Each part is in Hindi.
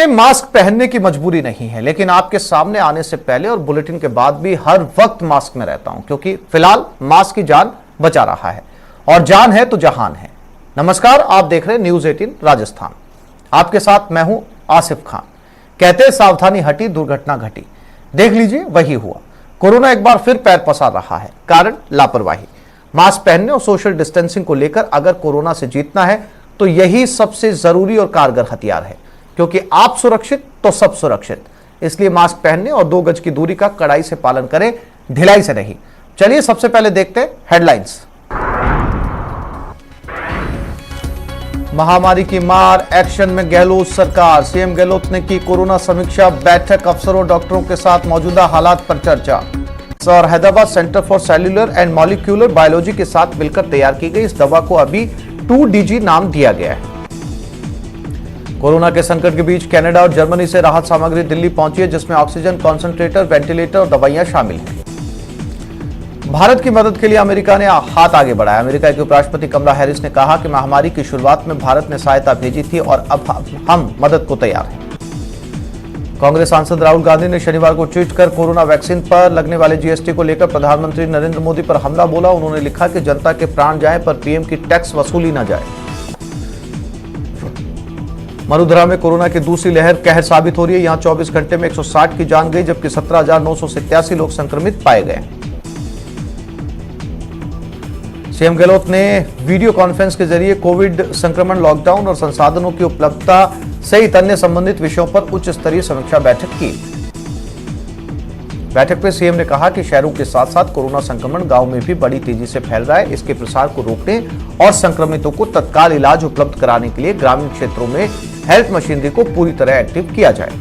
मास्क पहनने की मजबूरी नहीं है, लेकिन आपके सामने आने से पहले और बुलेटिन के बाद भी हर वक्त मास्क में रहता हूं, क्योंकि फिलहाल मास्क की जान बचा रहा है और जान है तो जहान है। नमस्कार, आप देख रहे हैं न्यूज 18 राजस्थान। आपके साथ मैं हूं आसिफ खान। कहते सावधानी हटी दुर्घटना घटी। देख लीजिए, वही हुआ। कोरोना एक बार फिर पैर पसार रहा है। कारण लापरवाही। मास्क पहनने और सोशल डिस्टेंसिंग को लेकर अगर कोरोना से जीतना है तो यही सबसे जरूरी और कारगर हथियार है, क्योंकि आप सुरक्षित तो सब सुरक्षित। इसलिए मास्क पहनने और 2 गज की दूरी का कड़ाई से पालन करें, ढिलाई से नहीं। चलिए सबसे पहले देखते हैं हेडलाइंस। महामारी की मार, एक्शन में गहलोत सरकार। सीएम गहलोत ने की कोरोना समीक्षा बैठक। अफसरों डॉक्टरों के साथ मौजूदा हालात पर चर्चा। और Hyderabad centre for cellular and molecular biology के साथ मिलकर तैयार की गई इस दवा को अभी 2DG नाम दिया गया है। कोरोना के संकट के बीच कनाडा और जर्मनी से राहत सामग्री दिल्ली पहुंची है, जिसमें ऑक्सीजन कॉन्सेंट्रेटर, वेंटिलेटर और दवाइयां शामिल हैं। भारत की मदद के लिए अमेरिका ने हाथ आगे बढ़ाया। अमेरिका के उपराष्ट्रपति कमला हैरिस ने कहा कि महामारी की शुरुआत में भारत ने सहायता भेजी थी और अब हम मदद को तैयार हैं। कांग्रेस सांसद राहुल गांधी ने शनिवार को ट्वीट कर कोरोना वैक्सीन पर लगने वाले जीएसटी को लेकर प्रधानमंत्री नरेंद्र मोदी पर हमला बोला। उन्होंने लिखा कि जनता के प्राण जाए पर पीएम की टैक्स वसूली न जाए। मरुधरा में कोरोना की दूसरी लहर कहर साबित हो रही है। यहां 24 घंटे में 160 की जान गई, जबकि 17,987 लोग संक्रमित पाए गए। सीएम गहलोत ने वीडियो कॉन्फ्रेंस के जरिए कोविड संक्रमण, लॉकडाउन और संसाधनों की उपलब्धता सहित अन्य संबंधित विषयों पर उच्च स्तरीय समीक्षा बैठक की। बैठक में सीएम ने कहा कि शहरों के साथ साथ कोरोना संक्रमण गांव में भी बड़ी तेजी से फैल रहा है। इसके प्रसार को रोकने और संक्रमितों को तत्काल इलाज उपलब्ध कराने के लिए ग्रामीण क्षेत्रों में हेल्थ मशीनरी को पूरी तरह एक्टिव किया जाए।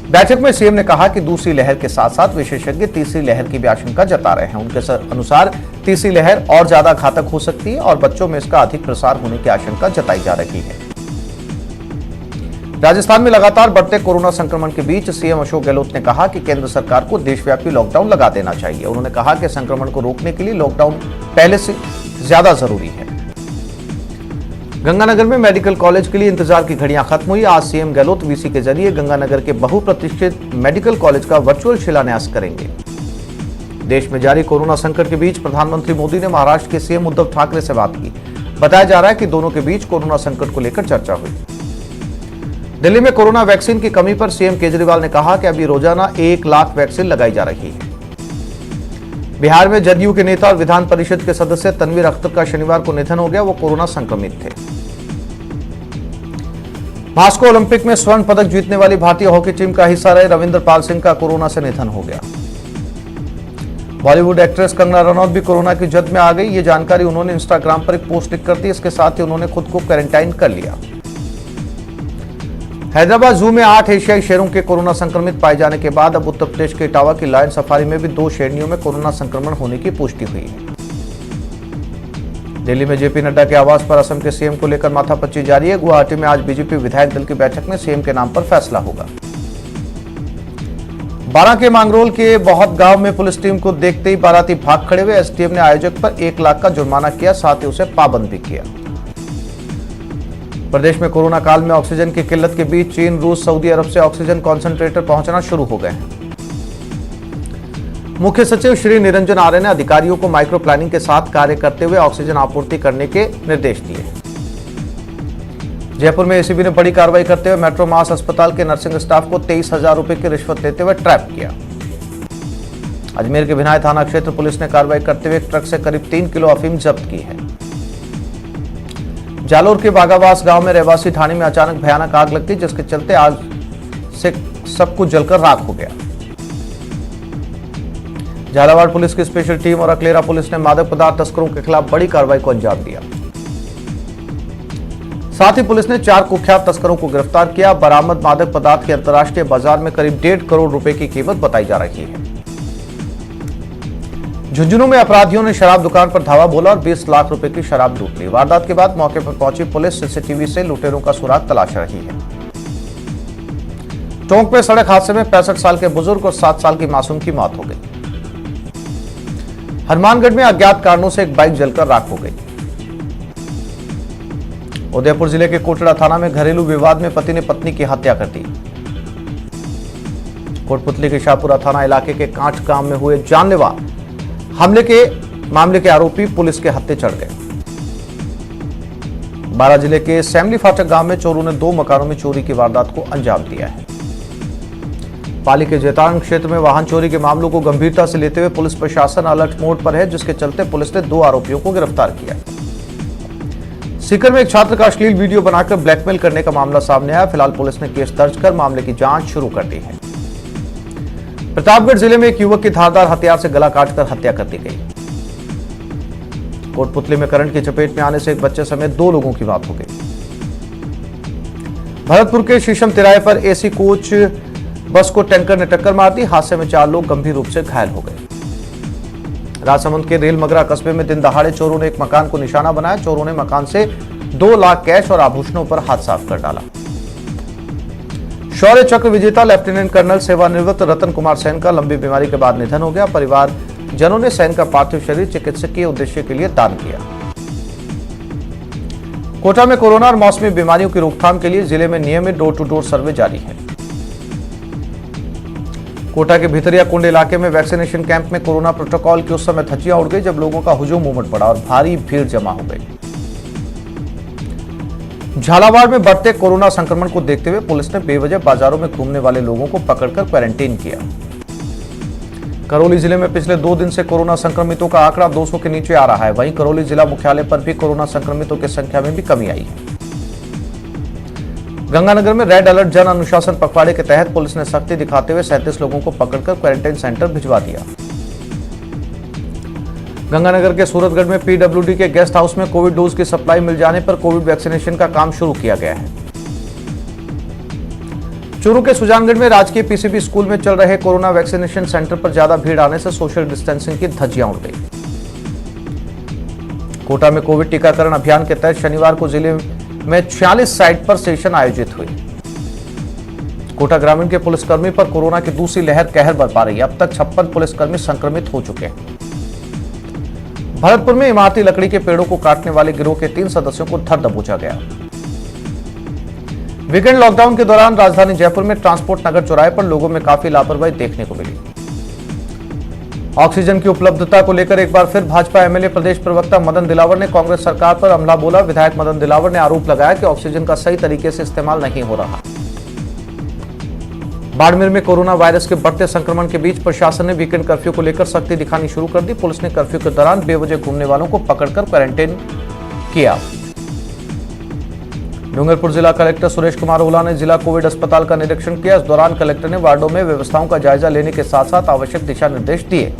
बैठक में सीएम ने कहा कि दूसरी लहर के साथ साथ विशेषज्ञ तीसरी लहर की भी आशंका जता रहे हैं। उनके अनुसार तीसरी लहर और ज्यादा घातक हो सकती है और बच्चों में इसका अधिक प्रसार होने की आशंका जताई जा रही है। राजस्थान में लगातार बढ़ते कोरोना संक्रमण के बीच सीएम अशोक गहलोत ने कहा कि केंद्र सरकार को देशव्यापी लॉकडाउन लगा देना चाहिए। उन्होंने कहा कि संक्रमण को रोकने के लिए लॉकडाउन पहले से ज्यादा जरूरी है। गंगानगर में मेडिकल कॉलेज के लिए इंतजार की घड़ियां खत्म हुई। आज सीएम गहलोत वीसी के जरिए गंगानगर के बहुप्रतीक्षित मेडिकल कॉलेज का वर्चुअल शिलान्यास करेंगे। देश में जारी कोरोना संकट के बीच प्रधानमंत्री मोदी ने महाराष्ट्र के सीएम उद्धव ठाकरे से बात की। बताया जा रहा है कि दोनों के बीच कोरोना संकट को लेकर चर्चा हुई। दिल्ली में कोरोना वैक्सीन की कमी पर सीएम केजरीवाल ने कहा कि अभी रोजाना 1 लाख वैक्सीन लगाई जा रही है। बिहार में जदयू के नेता और विधान परिषद के सदस्य तनवीर अख्तर का शनिवार को निधन हो गया। वो कोरोना संक्रमित थे। मास्को ओलंपिक में स्वर्ण पदक जीतने वाली भारतीय हॉकी टीम का हिस्सा रहे रविंदर पाल सिंह का कोरोना से निधन हो गया। बॉलीवुड एक्ट्रेस कंगना रनौत भी कोरोना की जद में आ गई। ये जानकारी उन्होंने इंस्टाग्राम पर एक पोस्ट लिखकर दी। इसके साथ ही उन्होंने खुद को क्वारंटाइन कर लिया। हैदराबाद जू में 8 एशियाई शेरों के कोरोना संक्रमित पाए जाने के बाद अब उत्तर प्रदेश के इटावा की लायन सफारी में भी 2 शेरनियों में कोरोना संक्रमण होने की पुष्टि हुई है। दिल्ली में जेपी नड्डा के आवास पर असम के सीएम को लेकर माथापच्ची जारी है। गुवाहाटी में आज बीजेपी विधायक दल की बैठक में सीएम के नाम पर फैसला होगा। बारां के मांगरोल के बहुत गांव में पुलिस टीम को देखते ही बाराती भाग खड़े हुए। एसडीएम ने आयोजक पर 1 लाख का जुर्माना किया, साथ ही उसे पाबंद भी किया। प्रदेश में कोरोना काल में ऑक्सीजन की किल्लत के बीच चीन, रूस, सऊदी अरब से ऑक्सीजन कॉन्सेंट्रेटर पहुंचना शुरू हो गए हैं। मुख्य सचिव श्री निरंजन आर्य ने अधिकारियों को माइक्रो प्लानिंग के साथ कार्य करते हुए ऑक्सीजन आपूर्ति करने के निर्देश दिए। जयपुर में एसीबी ने बड़ी कार्रवाई करते हुए मेट्रो मास अस्पताल के नर्सिंग स्टाफ को 23,000 रुपए की रिश्वत लेते हुए ट्रैप किया। अजमेर के भिनाय थाना क्षेत्र पुलिस ने कार्रवाई करते हुए एक ट्रक से करीब 3 किलो अफीम जब्त की है। जालोर के बागावास गांव में रहवासी ढाणी में अचानक भयानक आग लग गई, जिसके चलते आग से सब कुछ जलकर राख हो गया। झालावाड़ पुलिस की स्पेशल टीम और अकलेरा पुलिस ने मादक पदार्थ तस्करों के खिलाफ बड़ी कार्रवाई को अंजाम दिया। साथ ही पुलिस ने 4 कुख्यात तस्करों को गिरफ्तार किया। बरामद मादक पदार्थ की अंतर्राष्ट्रीय बाजार में करीब 1.5 करोड़ रुपए की कीमत बताई जा रही है। झुंझुनू में अपराधियों ने शराब दुकान पर धावा बोला और 20 लाख रुपए की शराब लूट ली। वारदात के बाद मौके पर पहुंची पुलिस सीसीटीवी से लुटेरों का सुराग तलाश रही है। टोंक में सड़क हादसे में 65 साल के बुजुर्ग और 7 साल की मासूम की मौत हो गई। हनुमानगढ़ में अज्ञात कारणों से एक बाइक जलकर राख हो गई। उदयपुर जिले के कोटड़ा थाना में घरेलू विवाद में पति ने पत्नी की हत्या कर दी। कोटपुतली के शाहपुरा थाना इलाके के कांच गांव में हुए जानलेवा हमले के मामले के आरोपी पुलिस के हत्थे चढ़ गए। बारां जिले के सैमली फाटक गांव में चोरों ने 2 मकानों में चोरी की वारदात को अंजाम दिया है। पाली के जैतारण क्षेत्र में वाहन चोरी के मामलों को गंभीरता से लेते हुए पुलिस प्रशासन अलर्ट मोड पर है, जिसके चलते पुलिस ने 2 आरोपियों को गिरफ्तार किया। सीकर में एक छात्र का अश्लील वीडियो बनाकर ब्लैकमेल करने का मामला सामने आया। फिलहाल पुलिस ने केस दर्ज कर मामले की जांच शुरू कर दी है। प्रतापगढ़ जिले में एक युवक की धारदार हथियार से गला काटकर हत्या कर दी गई। कोटपुतली में करंट की चपेट में आने से एक बच्चे समेत 2 लोगों की मौत हो गई। भरतपुर के शीशम तिराहे पर एसी कोच बस को टैंकर ने टक्कर मार दी। हादसे में 4 लोग गंभीर रूप से घायल हो गए। राजसमंद के रेलमगरा कस्बे में दिन दहाड़े चोरों ने एक मकान को निशाना बनाया। चोरों ने मकान से 2 लाख कैश और आभूषणों पर हाथ साफ कर डाला। शौर्य चक्र विजेता लेफ्टिनेंट कर्नल सेवानिवृत्त रतन कुमार सेन का लंबी बीमारी के बाद निधन हो गया। परिवार जनों ने सेन का पार्थिव शरीर चिकित्सकीय उद्देश्य के लिए दान किया। कोटा में कोरोना और मौसमी बीमारियों की रोकथाम के लिए जिले में नियमित डोर टू डोर सर्वे जारी है। कोटा के भितरिया कुंड इलाके में वैक्सीनेशन कैंप में कोरोना प्रोटोकॉल की उस समय धज्जियां उड़ गई जब लोगों का हुजूम उमड़ पड़ा और भारी भीड़ जमा हो गई। झालावाड़ में बढ़ते कोरोना संक्रमण को देखते हुए पुलिस ने बेवजह बाजारों में घूमने वाले लोगों को पकड़कर क्वारंटीन किया। करौली जिले में पिछले 2 दिन से कोरोना संक्रमितों का आंकड़ा 200 के नीचे आ रहा है। वहीं करौली जिला मुख्यालय पर भी कोरोना संक्रमितों की संख्या में भी कमी आई है। गंगानगर में रेड अलर्ट जन अनुशासन पखवाड़े के तहत पुलिस ने सख्ती दिखाते हुए 37 लोगों को पकड़कर क्वारंटाइन सेंटर भिजवा दिया। गंगानगर के सूरतगढ़ में पीडब्ल्यूडी के गेस्ट हाउस में कोविड डोज की सप्लाई मिल जाने पर कोविड वैक्सीनेशन का काम शुरू किया गया है। चूरू के सुजानगढ़ में राजकीय पीसीबी स्कूल में चल रहे कोरोना वैक्सीनेशन सेंटर पर ज्यादा भीड़ आने से सोशल डिस्टेंसिंग की धज्जियां उड़ गई। कोटा में कोविड टीकाकरण अभियान के तहत शनिवार को जिले में 46 साइट पर सेशन आयोजित हुई। कोटा ग्रामीण के पुलिसकर्मी पर कोरोना की दूसरी लहर कहर बरपा रही है। अब तक 56 पुलिसकर्मी संक्रमित हो चुके हैं। भरतपुर में इमारती लकड़ी के पेड़ों को काटने वाले गिरोह के 3 सदस्यों को धर दबोचा गया। वीकेंड लॉकडाउन के दौरान राजधानी जयपुर में ट्रांसपोर्ट नगर चौराहे पर लोगों में काफी लापरवाही देखने को मिली। ऑक्सीजन की उपलब्धता को लेकर एक बार फिर भाजपा एमएलए प्रदेश प्रवक्ता मदन दिलावर ने कांग्रेस सरकार पर हमला बोला। विधायक मदन दिलावर ने आरोप लगाया कि ऑक्सीजन का सही तरीके से इस्तेमाल नहीं हो रहा। बाड़मेर में कोरोना वायरस के बढ़ते संक्रमण के बीच प्रशासन ने वीकेंड कर्फ्यू को लेकर सख्ती दिखानी शुरू कर दी। पुलिस ने कर्फ्यू के दौरान बेवजह घूमने वालों को पकड़कर क्वारंटाइन किया। डूंगरपुर जिला कलेक्टर सुरेश कुमार ओला ने जिला कोविड अस्पताल का निरीक्षण किया। इस दौरान कलेक्टर ने वार्डों में व्यवस्थाओं का जायजा लेने के साथ साथ आवश्यक दिशा निर्देश दिए।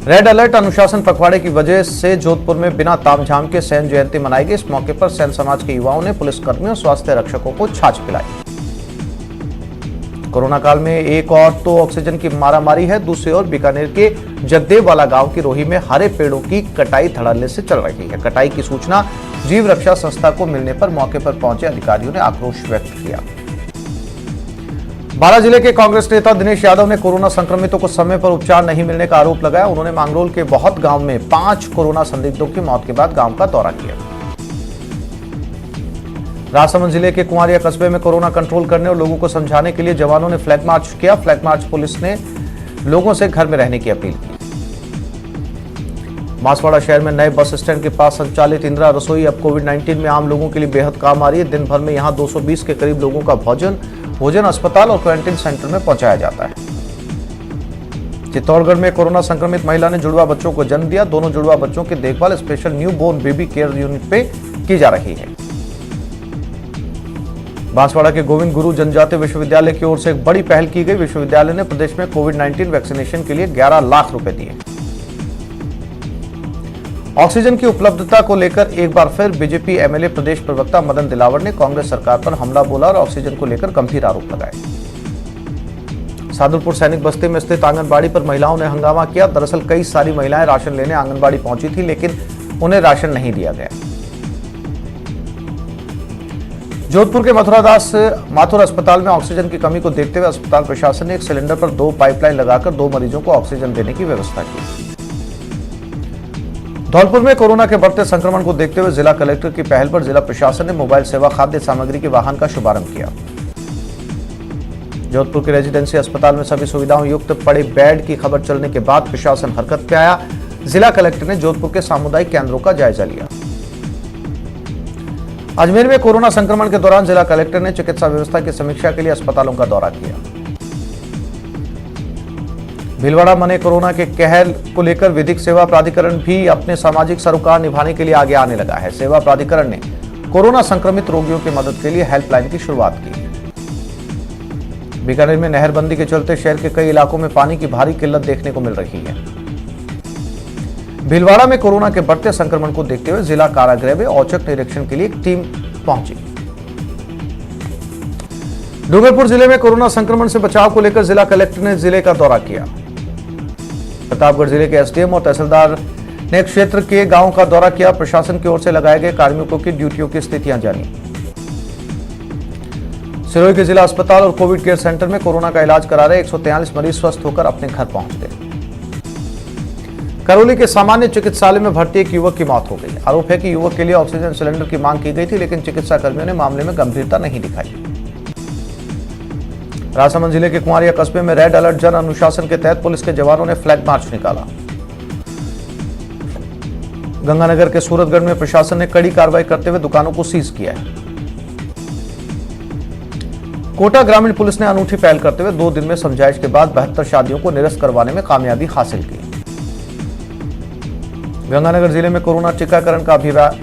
रेड अलर्ट अनुशासन पखवाड़े की वजह से जोधपुर में बिना तामझाम के सैन जयंती मनाई गई। इस मौके पर सैन समाज के युवाओं ने पुलिसकर्मियों और स्वास्थ्य रक्षकों को छाछ पिलाई। कोरोना काल में एक और तो ऑक्सीजन की मारामारी है, दूसरी ओर बीकानेर के जगदेववाला गांव की रोही में हरे पेड़ों की कटाई धड़ल्ले से चल रही है। कटाई की सूचना जीव रक्षा संस्था को मिलने पर मौके पर पहुंचे अधिकारियों ने आक्रोश व्यक्त किया। बारां जिले के कांग्रेस नेता दिनेश यादव ने कोरोना संक्रमितों को समय पर उपचार नहीं मिलने का आरोप लगाया। उन्होंने मांगरोल के बहुत गांव में 5 कोरोना संदिग्धों की मौत के बाद गांव का दौरा किया। राजसमंद जिले के कुंवारिया कस्बे में कोरोना कंट्रोल करने और लोगों को समझाने के लिए जवानों ने फ्लैग मार्च किया। फ्लैग मार्च पुलिस ने लोगों से घर में रहने की अपील की। बांसवाड़ा शहर में नए बस स्टैंड के पास संचालित इंदिरा रसोई अब कोविड-19 में आम लोगों के लिए बेहद काम आ रही है। दिन भर में यहां 220 के करीब लोगों का भोजन अस्पताल और क्वारंटीन सेंटर में पहुंचाया जाता है। चित्तौड़गढ़ में कोरोना संक्रमित महिला ने जुड़वा बच्चों को जन्म दिया। दोनों जुड़वा बच्चों की देखभाल special new born baby care unit पे की जा रही है। बांसवाड़ा के गोविंद गुरु जनजातीय विश्वविद्यालय की ओर से एक बड़ी पहल की गई। विश्वविद्यालय ने प्रदेश में कोविड-19 वैक्सीनेशन के लिए 11 लाख रुपए दिए। ऑक्सीजन की उपलब्धता को लेकर एक बार फिर बीजेपी एमएलए प्रदेश प्रवक्ता मदन दिलावर ने कांग्रेस सरकार पर हमला बोला और ऑक्सीजन को लेकर गंभीर आरोप लगाए। सादुलपुर सैनिक बस्ती में स्थित आंगनबाड़ी पर महिलाओं ने हंगामा किया। दरअसल कई सारी महिलाएं राशन लेने आंगनबाड़ी पहुंची थी, लेकिन उन्हें राशन नहीं दिया गया। जोधपुर के माथुर अस्पताल में ऑक्सीजन की कमी को देखते हुए अस्पताल प्रशासन ने एक सिलेंडर पर 2 पाइपलाइन लगाकर 2 मरीजों को ऑक्सीजन देने की व्यवस्था की। धौलपुर में कोरोना के बढ़ते संक्रमण को देखते हुए जिला कलेक्टर की पहल पर जिला प्रशासन ने मोबाइल सेवा खाद्य सामग्री के वाहन का शुभारंभ किया। जोधपुर के रेजिडेंसी अस्पताल में सभी सुविधाओं युक्त पड़े बेड की खबर चलने के बाद प्रशासन हरकत में आया। जिला कलेक्टर ने जोधपुर के सामुदायिक केंद्रों का जायजा लिया। अजमेर में कोरोना संक्रमण के दौरान जिला कलेक्टर ने चिकित्सा व्यवस्था की समीक्षा के लिए अस्पतालों का दौरा किया। भीलवाड़ा में कोरोना के कहर को लेकर विधिक सेवा प्राधिकरण भी अपने सामाजिक सरोकार निभाने के लिए आगे आने लगा है। सेवा प्राधिकरण ने कोरोना संक्रमित रोगियों की मदद के लिए हेल्पलाइन की शुरुआत की। बीकानेर में नहरबंदी के चलते शहर के कई इलाकों में पानी की भारी किल्लत देखने को मिल रही है। भीलवाड़ा में कोरोना के बढ़ते संक्रमण को देखते हुए जिला कारागृह में औचक निरीक्षण के लिए एक टीम पहुंची। डूंगरपुर जिले में कोरोना संक्रमण से बचाव को लेकर जिला कलेक्टर ने जिले का दौरा किया। प्रतापगढ़ जिले के एसडीएम और तहसीलदार ने क्षेत्र के गांव का दौरा किया। प्रशासन की ओर से लगाए गए कार्मिकों की ड्यूटियों की स्थितियां जानी। सिरोही के जिला अस्पताल और कोविड केयर सेंटर में कोरोना का इलाज करा रहे 143 मरीज स्वस्थ होकर अपने घर पहुंच गए। करौली के सामान्य चिकित्सालय में भर्ती एक युवक की मौत हो गई। आरोप है कि युवक के लिए ऑक्सीजन सिलेंडर की मांग की गई थी, लेकिन चिकित्सा कर्मियों ने मामले में गंभीरता नहीं दिखाई। राजसमंद जिले के कुंवारिया कस्बे में रेड अलर्ट जन अनुशासन के तहत पुलिस के जवानों ने फ्लैग मार्च निकाला। गंगानगर के सूरतगढ़ में प्रशासन ने कड़ी कार्रवाई करते हुए दुकानों को सीज किया है। कोटा ग्रामीण पुलिस ने अनूठी पहल करते हुए 2 दिन में समझाइश के बाद 72 शादियों को निरस्त करवाने में कामयाबी हासिल की। गंगानगर जिले में कोरोना टीकाकरण का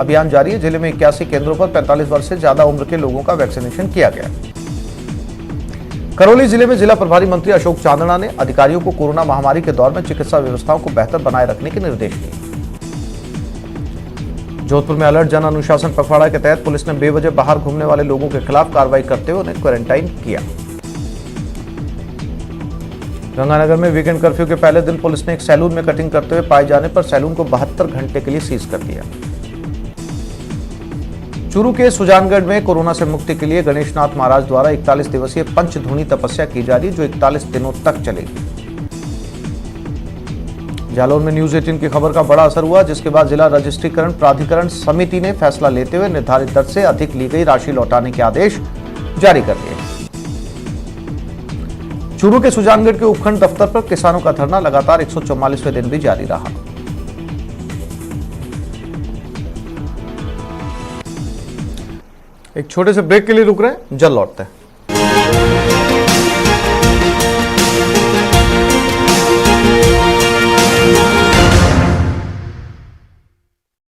अभियान जारी है। जिले में 81 केंद्रों पर 45 वर्ष से ज्यादा उम्र के लोगों का वैक्सीनेशन किया गया। करौली जिले में जिला प्रभारी मंत्री अशोक चांदना ने अधिकारियों को कोरोना महामारी के दौर में चिकित्सा व्यवस्थाओं को बेहतर बनाए रखने के निर्देश दिए। जोधपुर में अलर्ट जन अनुशासन पखवाड़ा के तहत पुलिस ने बेवजह बाहर घूमने वाले लोगों के खिलाफ कार्रवाई करते हुए उन्हें क्वारंटाइन किया। गंगानगर में वीकेंड कर्फ्यू के पहले दिन पुलिस ने एक सैलून में कटिंग करते हुए पाए जाने पर सैलून को 72 घंटे के लिए सीज कर दिया। चूरू के सुजानगढ़ में कोरोना से मुक्ति के लिए गणेशनाथ महाराज द्वारा 41 दिवसीय पंचधूनी तपस्या की जा रही है, जो 41 दिनों तक चलेगी। जालौर में न्यूज 18 की खबर का बड़ा असर हुआ, जिसके बाद जिला रजिस्ट्रीकरण प्राधिकरण समिति ने फैसला लेते हुए निर्धारित दर से अधिक ली गई राशि लौटाने के आदेश जारी कर दिए। चूरू के सुजानगढ़ के उपखंड दफ्तर पर किसानों का धरना लगातार 144वें दिन भी जारी रहा। एक छोटे से ब्रेक के लिए रुक रहे हैं, जल्द लौटते हैं।